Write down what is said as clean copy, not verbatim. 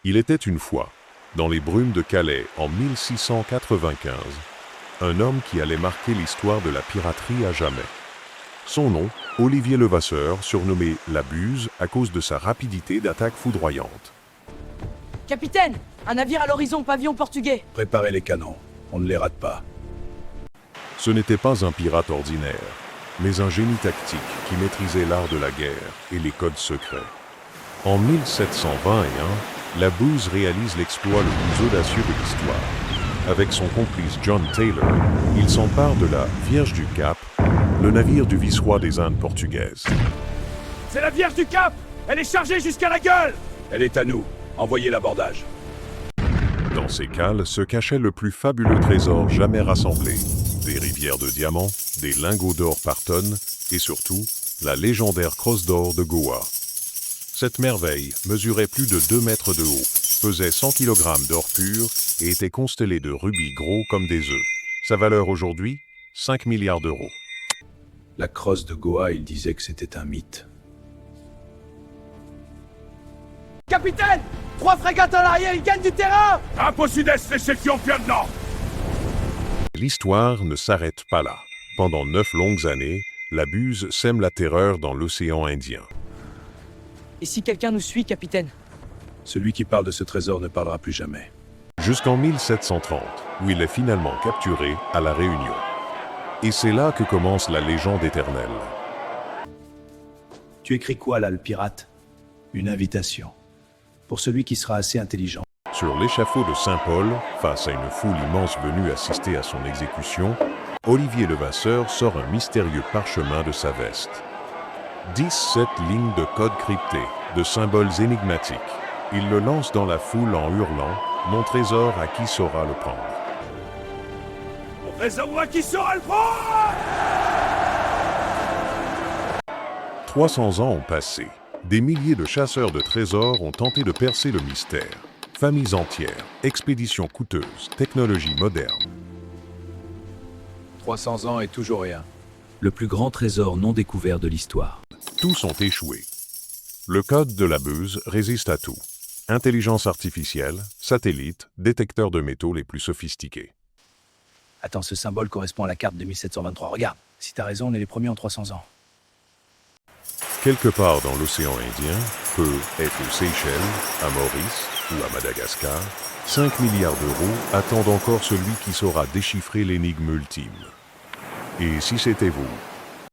Il était une fois, dans les brumes de Calais en 1695, un homme qui allait marquer l'histoire de la piraterie à jamais. Son nom, Olivier Levasseur, surnommé la Buse à cause de sa rapidité d'attaque foudroyante. Capitaine, un navire à l'horizon, pavillon portugais. Préparez les canons, on ne les rate pas. Ce n'était pas un pirate ordinaire, mais un génie tactique qui maîtrisait l'art de la guerre et les codes secrets. En 1721, la Buse réalise l'exploit le plus audacieux de l'histoire. Avec son complice John Taylor, il s'empare de la Vierge du Cap, le navire du vice-roi des Indes portugaises. C'est la Vierge du Cap! Elle est chargée jusqu'à la gueule! Elle est à nous, envoyez l'abordage. Dans ces cales se cachait le plus fabuleux trésor jamais rassemblé. Des rivières de diamants, des lingots d'or par tonne, et surtout, la légendaire crosse d'or de Goa. Cette merveille mesurait plus de 2 mètres de haut, pesait 100 kg d'or pur et était constellée de rubis gros comme des œufs. Sa valeur aujourd'hui, 5 milliards d'euros. La crosse de Goa, il disait que c'était un mythe. Capitaine! 3 frégates en arrière, ils gagnent du terrain! Impossible, laissez le nord! L'histoire ne s'arrête pas là. Pendant 9 longues années, la Buse sème la terreur dans l'océan Indien. Et si quelqu'un nous suit, capitaine? Celui qui parle de ce trésor ne parlera plus jamais. Jusqu'en 1730, où il est finalement capturé à La Réunion. Et c'est là que commence la légende éternelle. Tu écris quoi là, le pirate? Une invitation. Pour celui qui sera assez intelligent. Sur l'échafaud de Saint-Paul, face à une foule immense venue assister à son exécution, Olivier Levasseur sort un mystérieux parchemin de sa veste. 17 lignes de code cryptés, de symboles énigmatiques. Il le lance dans la foule en hurlant « Mon trésor, à qui saura le prendre ?» Mon trésor, à qui saura le prendre? 300 ans ont passé. Des milliers de chasseurs de trésors ont tenté de percer le mystère. Familles entières, expéditions coûteuses, technologies modernes. 300 ans et toujours rien. Le plus grand trésor non découvert de l'histoire. Tous ont échoué. Le code de la Buse résiste à tout. Intelligence artificielle, satellites, détecteurs de métaux les plus sophistiqués. Attends, ce symbole correspond à la carte de 1723. Regarde, si t'as raison, on est les premiers en 300 ans. Quelque part dans l'océan Indien, peut être aux Seychelles, à Maurice ou à Madagascar, 5 milliards d'euros attendent encore celui qui saura déchiffrer l'énigme ultime. Et si c'était vous,